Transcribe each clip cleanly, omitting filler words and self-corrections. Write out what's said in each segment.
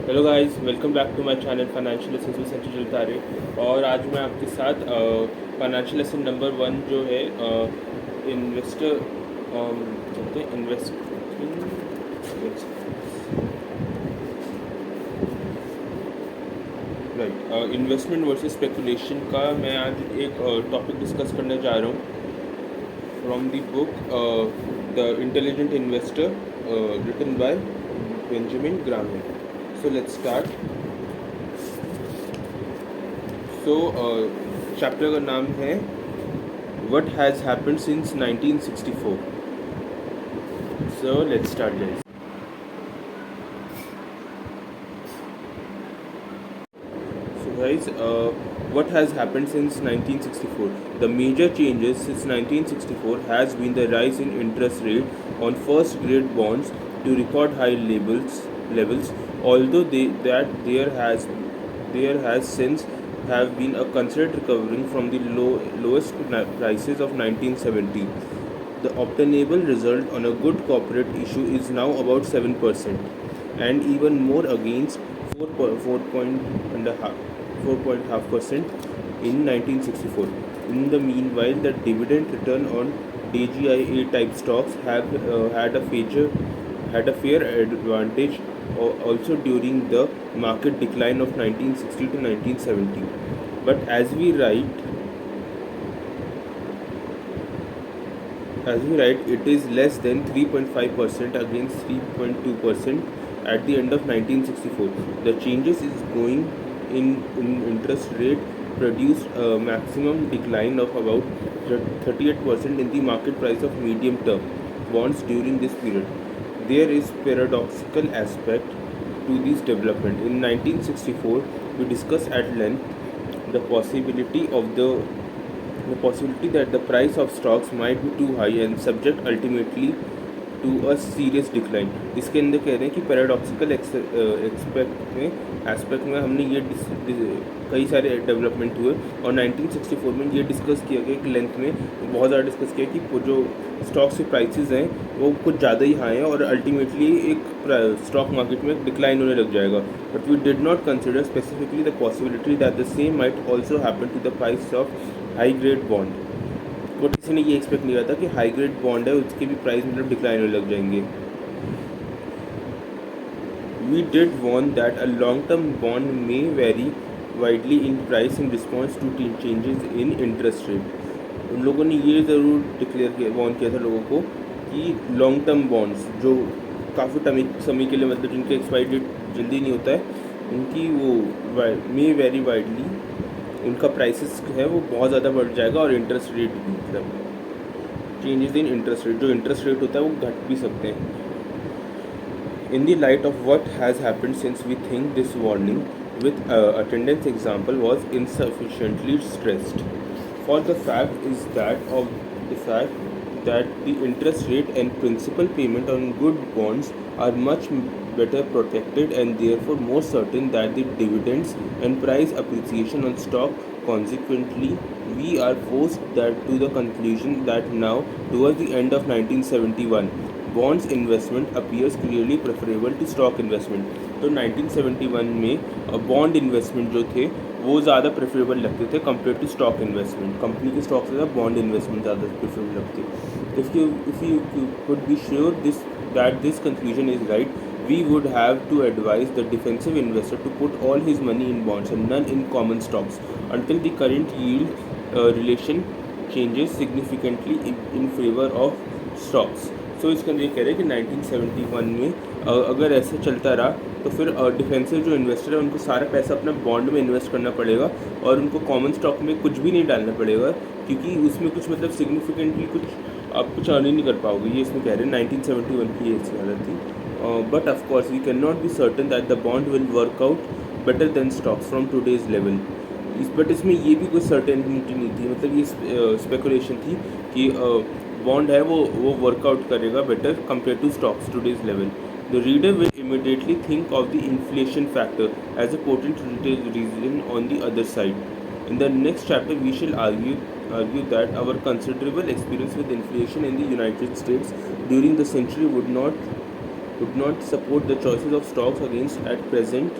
Hello guys, welcome back to my channel financial lesson with Sanjay Jaltare. और आज मैं आपके साथ फाइनेंशियल लेसन नंबर 1 जो है इन्वेस्टर कहते हैं इन्वेस्टमेंट वर्सेस स्पेकुलेशन का मैं आज एक टॉपिक डिस्कस करने जा रहा हूँ from the book the intelligent investor written by Benjamin Graham. So let's start. So chapter का नाम है what has happened since 1964। So let's start guys. So guys, what has happened since 1964? The major changes since 1964 has been the rise in interest rate on first grade bonds to record high levels. Although there has since have been a considered recovering from the lowest prices of 1970. The obtainable result on a good corporate issue is now about 7%, and even more against 4.5% in 1964. In the meanwhile, the dividend return on DGIA type stocks have had a fair advantage also during the market decline of 1960 to 1970. But as we write, it is less than 3.5% against 3.2% at the end of 1964. The changes is going in interest rate produced a maximum decline of about 38% in the market price of medium term bonds during this period. There is paradoxical aspect to this development. In 1964, we discussed at length the possibility that the price of stocks might be too high and subject ultimately to a serious decline. इसके अंदर कह रहे हैं कि paradoxical aspect में हमने ये कई सारे डेवलपमेंट हुए और 1964 में ये डिस्कस किया गया कि लेंथ में बहुत ज़्यादा डिस्कस किया कि जो स्टॉक्स के प्राइसेस हैं वो कुछ ज़्यादा ही हाई हैं और अल्टीमेटली एक स्टॉक मार्केट में डिक्लाइन होने लग जाएगा। But we did not consider specifically the possibility that the same might also happen to the price of high grade bond. वो किसी ने ये एक्सपेक्ट नहीं किया था कि हाई ग्रेड बॉन्ड है उसके भी प्राइस मतलब डिक्लाइन होने लग जाएंगे। We did warn that a long term bond may vary widely in price in response to changes in interest rate. उन लोगों ने ये ज़रूर डिक्लेयर किया वॉर्न किया था लोगों को कि लॉन्ग टर्म बॉन्ड्स जो काफ़ी समय के लिए मतलब जिनका एक्सपायरी डेट जल्दी नहीं होता है उनकी वो मे वेरी वाइडली उनका प्राइसेस है वो बहुत ज़्यादा बढ़ जाएगा और इंटरेस्ट रेट भी मतलब चेंजेस इन इंटरेस्ट रेट जो इंटरेस्ट रेट होता है वो घट भी सकते हैं। In the light of what has happened since we think this warning with attendance example was insufficiently stressed. For the fact that the interest rate and principal payment on good bonds are much better protected and therefore more certain that the dividends and price appreciation on stock. Consequently, we are forced to the conclusion that now, towards the end of 1971, bonds investment appears clearly preferable to stock investment. तो 1971 में bond investment जो थे वो ज़्यादा preferable लगते थे compare to stock investment. Company के stock से ज़्यादा बॉन्ड इन्वेस्टमेंट ज़्यादा प्रेफरेबल लगते। If you could be sure this conclusion is right, we would have to advise the defensive investor to put all his money in bonds and none in common stocks until the current yield relation changes significantly in favor of stocks. सो इसके अंदर ये कह रहे हैं कि 1971 में अगर ऐसे चलता रहा तो फिर डिफेंसिव जो इन्वेस्टर है उनको सारा पैसा अपना बॉन्ड में इन्वेस्ट करना पड़ेगा और उनको कॉमन स्टॉक में कुछ भी नहीं डालना पड़ेगा क्योंकि उसमें कुछ मतलब सिग्निफिकेंटली कुछ आप कुछ अर्न ही नहीं कर पाओगे। ये इसमें कह रहे हैं 1971 की ऐसी हालत थी। But of course we can not be certain that the bond will work out better than stocks from today's level. बट इसमें ये भी कोई सर्टेनिटी नहीं थी, मतलब ये स्पेकुलेशन थी कि बॉन्ड है वो वर्कआउट करेगा better compare to stocks today's level. The reader will immediately think of the inflation factor as a potent reason on the other side. In the next chapter, we shall argue that our considerable experience with inflation in the United States during the century would not would not support the choices of stocks against at present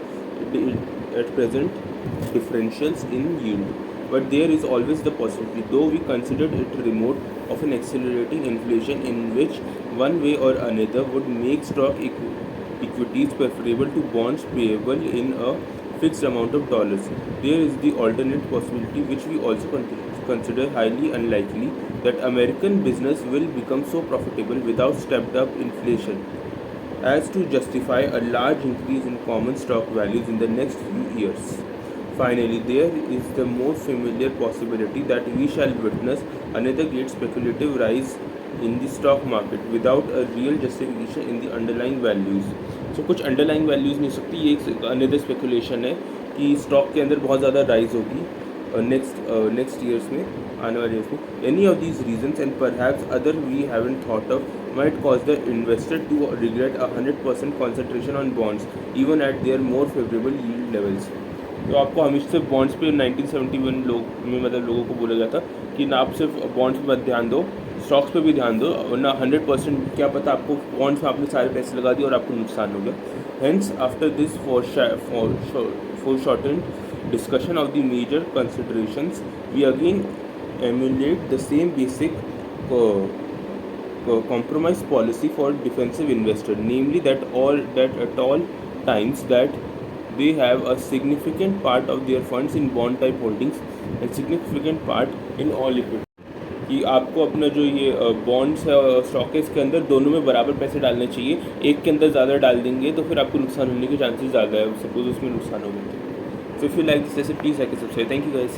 differentials in yield. But there is always the possibility, though we considered it remote, of an accelerating inflation in which one way or another would make equities preferable to bonds payable in a fixed amount of dollars. There is the alternate possibility, which we also consider highly unlikely, that American business will become so profitable without stepped up inflation as to justify a large increase in common stock values in the next few years. Finally, there is the more familiar possibility that we shall witness another great speculative rise in the stock market without a real justification in the underlying values. So कुछ underlying values नहीं हो सकती, ये एक another speculation है कि stock के अंदर बहुत ज़्यादा rise होगी next years में, आने वाले years में. Any of these reasons and perhaps other we haven't thought of might cause the investor to regret 100% concentration on bonds even at their more favorable yield levels. तो आपको हमेशा से bonds पे 1971 में मतलब लोगों को बोला गया था कि ना आप सिर्फ बॉन्ड्स पे मत ध्यान दो, स्टॉक्स पे भी ध्यान दो, वरना 100% क्या पता आपको बॉन्ड्स में आपने सारे पैसे लगा दिए और आपको नुकसान हो गया. Hence after this foreshortened discussion of the major considerations, we again emulate the same basic compromise policy for defensive investor, namely that at all times that they have a significant part of their funds in bond type holdings and significant part in all liquid. कि आपको अपना जो ये bonds है और stock है इसके अंदर दोनों में बराबर पैसे डालने चाहिए. एक के अंदर ज़्यादा डाल देंगे तो फिर आपको नुकसान होने के चांसेस ज़्यादा है, सपोज उसमें नुकसान हो गए. So if you like this, please like subscribe. Thank you guys.